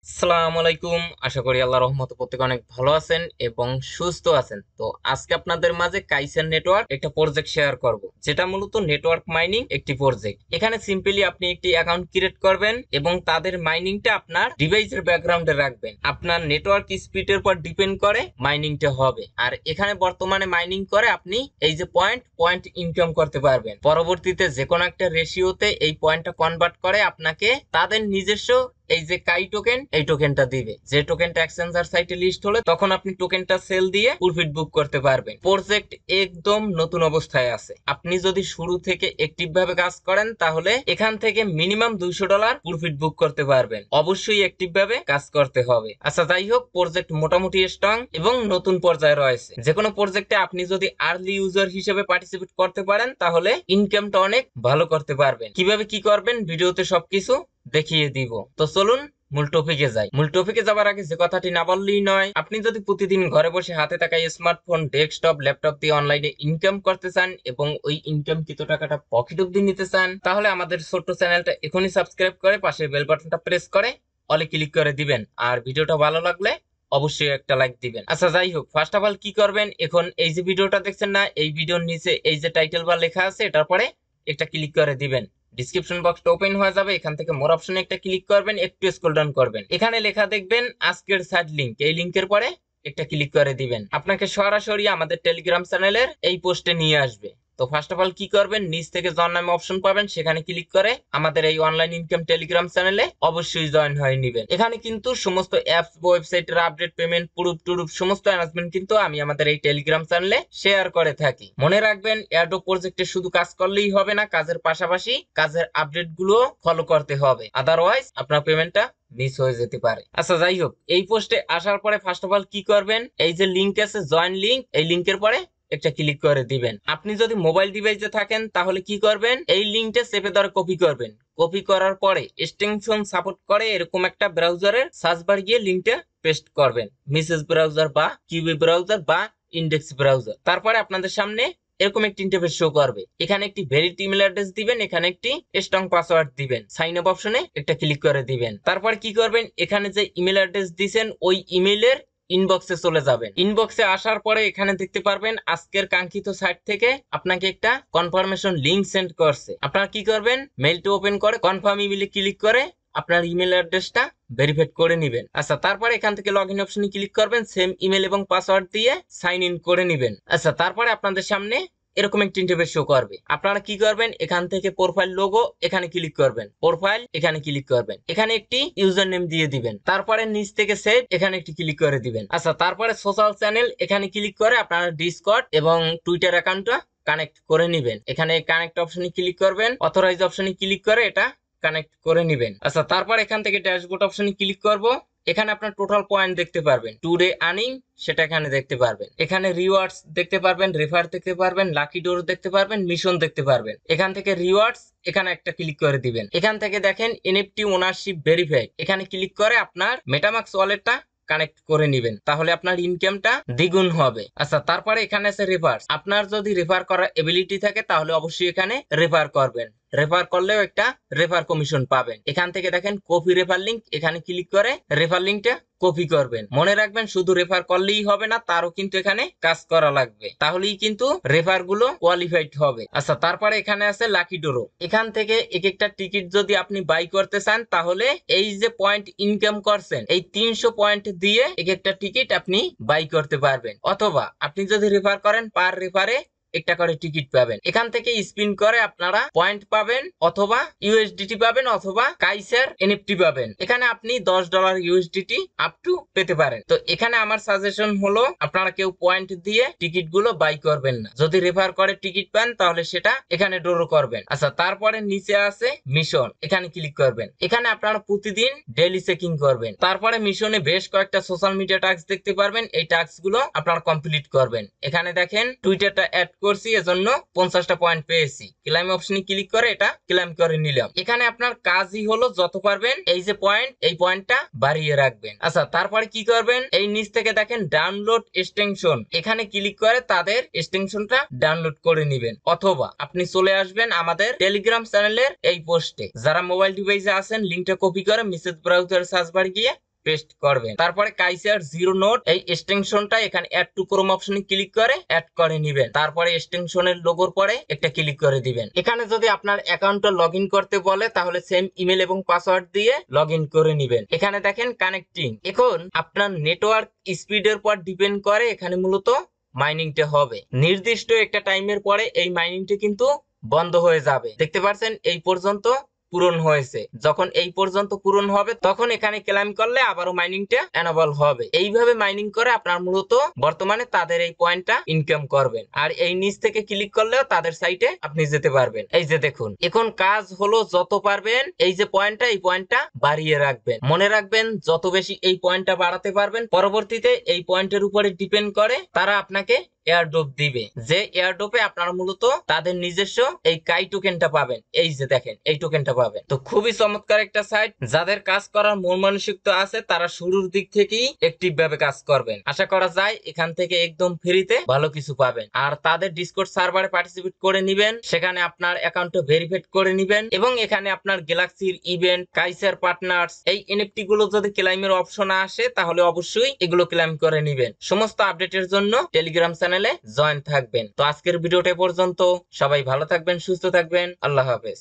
আসসালামু আলাইকুম। আশা করি আল্লাহর রহমতে প্রত্যেকে অনেক ভালো আছেন এবং সুস্থ আছেন। তো আজকে আপনাদের মাঝে কাইসেন নেটওয়ার্ক একটা প্রজেক্ট শেয়ার করব, যেটা মূলত নেটওয়ার্ক মাইনিং একটি প্রজেক্ট। এখানে সিম্পলি আপনি একটি অ্যাকাউন্ট ক্রিয়েট করবেন এবং তাদের মাইনিংটা আপনার ডিভাইসের ব্যাকগ্রাউন্ডে রাখবেন। আপনার নেটওয়ার্ক স্পিডের উপর ডিপেন্ড করে মাইনিংটা হবে। আর এখানে বর্তমানে মাইনিং করে আপনি এই যে পয়েন্ট পয়েন্ট ইনকাম করতে পারবেন। পরবর্তীতে যে কোনো একটা রেশিওতে এই পয়েন্টটা কনভার্ট করে আপনাকে তাদের নিজস্ব এই যে কাই টোকেন, এই টোকেনটা দিবে। যে টোকেনটা এক্সচেঞ্জার সাইটে লিস্ট হলে তখন আপনি টোকেনটা সেল দিয়ে প্রফিট বুক করতে পারবেন। প্রজেক্ট একদম নতুন অবস্থায় আছে। আপনি যদি শুরু থেকে অ্যাক্টিভ ভাবে কাজ করেন তাহলে এখান থেকে মিনিমাম $200 প্রফিট বুক করতে পারবেন। অবশ্যই অ্যাক্টিভ ভাবে কাজ করতে হবে। আচ্ছা, যাই হোক, প্রজেক্ট মোটামুটি স্ট্রং এবং নতুন পর্যায়ে রয়েছে। যে কোনো প্রজেক্টে আপনি যদি আর্লি ইউজার হিসেবে পার্টিসিপেট করতে পারেন তাহলে ইনকামটা অনেক ভালো করতে পারবেন। কিভাবে কি করবেন ভিডিওতে সবকিছু দেখিয়ে দিব। তো চলুন মূল টপিকে যাই। মূল টপিকে যাবার আগে যে কথাটি না বললেই নয়, আপনি যদি প্রতিদিন ঘরে বসে হাতে থাকা স্মার্টফোন, ডেস্কটপ, ল্যাপটপ দিয়ে অনলাইনে ইনকাম করতে চান এবং ওই ইনকাম কৃত টাকাটা পকেট অব্দি নিতে চান, তাহলে আমাদের ছোট্ট চ্যানেলটা এখনই সাবস্ক্রাইব করে পাশে বেল বাটনটা প্রেস করে অলে ক্লিক করে দিবেন। আর ভিডিওটা ভালো লাগলে অবশ্যই একটা লাইক দিবেন। আচ্ছা, যাই হোক, ফার্স্ট অফ অল কি করবেন, এখন এই যে ভিডিওটা দেখছেন না, এই ভিডিওর নিচে এই যে টাইটেল বার লেখা আছে, এটার পরে একটা ক্লিক করে দিবেন। ডিসক্রিপশন বক্সটা ওপেন হয়ে যাবে। এখান থেকে মোর অপশনে একটা ক্লিক করবেন, একটু স্ক্রল ডাউন করবেন, এখানে লেখা দেখবেন আজকের সাইড লিংক। এই লিংকের পরে একটা ক্লিক করে দিবেন, আপনাকে সরাসরি আমাদের টেলিগ্রাম চ্যানেলের এই পোস্টে নিয়ে আসবে। তো ফার্স্ট অফ অল কি করবেন, নিচ থেকে জয়েন নামে অপশন পাবেন, সেখানে ক্লিক করে আমাদের এই অনলাইন ইনকাম টেলিগ্রাম চ্যানেলে অবশ্যই জয়েন হয়ে নেবেন। এখানে কিন্তু সমস্ত অ্যাপস, ওয়েবসাইটের আপডেট, পেমেন্ট, প্রুফ টুরুফ সমস্ত অ্যানাউন্সমেন্ট কিন্তু আমি আমাদের এই টেলিগ্রাম চ্যানেলে শেয়ার করে থাকি। মনে রাখবেন, এয়ারড্রপ প্রজেক্টে শুধু কাজ করলেই হবে না, কাজের পাশাপাশি কাজের আপডেট গুলো ফলো করতে হবে, আদারওয়াইজ আপনার পেমেন্টটা মিস হয়ে যেতে পারে। আচ্ছা, যাই হোক, এই পোস্টে আসার পরে ফার্স্ট অফ অল কি করবেন, এই যে লিংক আছে জয়েন লিংক, এই লিংকের পরে একটা ক্লিক করে দিবেন। আপনি যদি মোবাইল ডিভাইসে থাকেন তাহলে কি করবেন, এই লিংকটা চেপে ধরে কপি করবেন। কপি করার পরে এক্সটেনশন সাপোর্ট করে এরকম একটা ব্রাউজারের সার্চ বার গিয়ে লিংকটা পেস্ট করবেন। মেসেজ ব্রাউজার বা কিউবি ব্রাউজার বা ইন্ডেক্স ব্রাউজার। তারপরে আপনাদের সামনে এরকম একটি ইন্টারফেস শো করবে। এখানে একটি ভ্যালিড ইমেল অ্যাড্রেস দিবেন, এখানে একটি স্ট্রং পাসওয়ার্ড দিবেন, সাইন আপ অপশনে একটা ক্লিক করে দিবেন। তারপর কি করবেন, এখানে যে ইমেল অ্যাড্রেস দিবেন ওই ইমেলের ইনবক্সে চলে যাবেন। ইনবক্সে আসার পরে এখানে দেখতে পারবেন আজকের কাঙ্ক্ষিত সাইট থেকে আপনাকে একটা কনফার্মেশন লিংক সেন্ড করছে। আপনারা কি করবেন, মেইলটা ওপেন করে কনফার্ম ইমেলে ক্লিক করে আপনার ইমেল অ্যাড্রেসটা ভেরিফাই করে নেবেন। আচ্ছা, তারপরে এখান থেকে লগ ইন অপশনে ক্লিক করবেন, সেম ইমেল এবং পাসওয়ার্ড দিয়ে সাইন ইন করে নেবেন। আচ্ছা, তারপরে আপনাদের সামনে এরকম একটি ইন্টারফেস শো করবে। আপনারা কি করবেন, এখান থেকে প্রোফাইল লোগো এখানে ক্লিক করবেন, প্রোফাইল এখানে ক্লিক করবেন, এখানে একটি ইউজার নেম দিয়ে দিবেন। তারপরে নিচ থেকে সেভ এখানে একটি ক্লিক করে দিবেন। আচ্ছা, তারপরে সোশ্যাল চ্যানেল এখানে ক্লিক করে আপনারা ডিসকর্ড এবং টুইটার অ্যাকাউন্টটা কানেক্ট করে নেবেন। এখানে কানেক্ট অপশনে ক্লিক করবেন, অথরাইজ অপশনে ক্লিক করে এটা কানেক্ট করে নেবেন। আচ্ছা, তারপর এখান থেকে ড্যাশবোর্ড অপশনে ক্লিক করব। এখানে আপনার টোটাল পয়েন্ট দেখতে পারবেন, টুডে আর্নিং সেটা এখানে দেখতে পারবেন। এখানে রিওয়ার্ডস দেখতে পারবেন, রেফার দেখতে পারবেন, লাকি ডোর দেখতে পারবেন, মিশন দেখতে পারবেন। এখান থেকে রিওয়ার্ডস এখানে একটা ক্লিক করে দিবেন। এখান থেকে দেখেন এনএফটি ওনারশিপ ভেরিফাই, এখানে ক্লিক করে আপনার মেটামাক্স ওয়ালেটটা কানেক্ট করে নেবেন, তাহলে আপনার ইনকামটা দ্বিগুণ হবে। আচ্ছা, তারপরে এখানে আছে রেফার। আপনার যদি রেফার করার এবিলিটি থাকে তাহলে অবশ্যই এখানে রেফার করবেন। রেফার করলেও একটা রেফার কমিশন পাবেন। এখান থেকে দেখেন কপি রেফার লিংক, এখানে ক্লিক করে রেফার লিংকটা কপি করবেন। মনে রাখবেন, শুধু রেফার করলেই হবে না, তারও কিন্তু এখানে কাজ করা লাগবে, তাহলেই কিন্তু রেফার গুলো কোয়ালিফাইড হবে। আচ্ছা, তারপরে এখানে আছে লাকি ডোরো। এখান থেকে এক একটা টিকিট যদি আপনি বাই করতে চান তাহলে এই যে পয়েন্ট ইনকাম করছেন এই 300 পয়েন্ট দিয়ে এক একটা টিকিট আপনি বাই করতে পারবেন। অথবা আপনি যদি রেফার করেন পার রেফারে একটা করে টিকিট পাবেন। এখান থেকে স্পিন করে আপনারা পয়েন্ট পাবেন, অথবা ইউএসডিটি পাবেন, অথবা কাইসার এনএফটি পাবেন। এখানে আপনি $10 ইউএসডিটি আপ টু পেতে পারেন। তো এখানে আমার সাজেশন হলো আপনারা কেউ পয়েন্ট দিয়ে টিকিট গুলো বাই করবেন না। যদি রেফার করে টিকিট পান তাহলে সেটা এখানে ড্র করবেন। আচ্ছা, তারপরে নিচে আছে মিশন, এখানে ক্লিক করবেন। এখানে আপনারা প্রতিদিন ডেইলি চেকিং করবেন। তারপরে মিশনে বেশ কয়েকটা সোশ্যাল মিডিয়া টাস্ক দেখতে পারবেন, এই টাস্ক গুলো আপনারা কমপ্লিট করবেন। এখানে দেখেন টুইটারটা অ্যাড করছি, এজন্য 50টা পয়েন্ট পেয়েছি। ক্লাইম অপশনে ক্লিক করে এটা ক্লাইম করে নিলাম। এখানে আপনার কাজই হলো যত পারবেন এই যে পয়েন্ট, এই পয়েন্টটা বাড়িয়ে রাখবেন। আচ্ছা, তারপরে কি করবেন, এই নিচ থেকে দেখেন ডাউনলোড এক্সটেনশন, এখানে ক্লিক করে তাদের এক্সটেনশনটা ডাউনলোড করে নেবেন। অথবা আপনি চলে আসবেন আমাদের টেলিগ্রাম চ্যানেলের এই পোস্টে। যারা মোবাইল ডিভাইসে আছেন লিংকটা কপি করে মেসেজ ব্রাউজার সার্চ বার গিয়ে পেস্ট করবেন। তারপরে কাইসার জিরো নোট এই এক্সটেনশনটা এখানে অ্যাড টু ক্রোম অপশনে ক্লিক করে অ্যাড করে নিবেন। তারপরে এক্সটেনশনের লোগোর পরে একটা ক্লিক করে দিবেন। এখানে যদি আপনার অ্যাকাউন্টটা লগ ইন করতে বলে তাহলে সেম ইমেল এবং পাসওয়ার্ড দিয়ে লগ ইন করে নিবেন। এখানে দেখেন কানেক্টিং। এখন আপনার নেটওয়ার্ক স্পিডের পর ডিপেন্ড করে এখানে মূলত মাইনিংটা হবে। নির্দিষ্ট একটা টাইমের পরে এই মাইনিংটা কিন্তু বন্ধ হয়ে যাবে। দেখতে পাচ্ছেন এই পর্যন্ত পূরণ হয়েছে। যখন এই পর্যন্ত পূরণ হবে তখন এখানে ক্লেম করলে আবারও মাইনিংটা এনেবল হবে। এইভাবে মাইনিং করে আপনার মূলত বর্তমানে তাদের এই পয়েন্টটা ইনকাম করবেন। আর এই নিচ থেকে ক্লিক করলেও তাদের সাইটে আপনি যেতে পারবেন। এই যে দেখুন, এখন কাজ হলো যত পারবেন এই যে পয়েন্টটা, এই পয়েন্টটা বাড়িয়ে রাখবেন। মনে রাখবেন যত বেশি এই পয়েন্টটা বাড়াতে পারবেন পরবর্তীতে এই পয়েন্টের উপরে ডিপেন্ড করে তারা আপনাকে এয়ারড্রপ দিবে। যে এয়ারড্রপে আপনারা মূলত তাদের নিজস্ব এই কাই টোকেনটা পাবেন। এই যে দেখেন এই টোকেনটা পাবেন। তো খুবই চমৎকার একটা সাইট। যাদের কাজ করার মন মানসিকতা আছে তারা শুরুর দিক থেকেই অ্যাক্টিভ ভাবে কাজ করবেন। আশা করা যায় এখান থেকে একদম ফ্রিতে ভালো কিছু পাবেন। আর তাদের ডিসকর্ড সার্ভারে পার্টিসিপেট করে নিবেন, সেখানে আপনার অ্যাকাউন্টে ভেরিফাইড করে নিবেন এবং এখানে আপনার গ্যালাক্সির ইভেন্ট, কাইসার পার্টনার্স এই এনএফটি গুলো যদি ক্লেইমের অপশন আসে তাহলে অবশ্যই এগুলো ক্লেইম করে নিবেন। সমস্ত আপডেটের জন্য টেলিগ্রাম চ্যানেলে জয়েন থাকবেন। তো আজকের ভিডিওটা পর্যন্ত। সবাই ভালো থাকবেন, সুস্থ থাকবেন। আল্লাহ হাফেজ।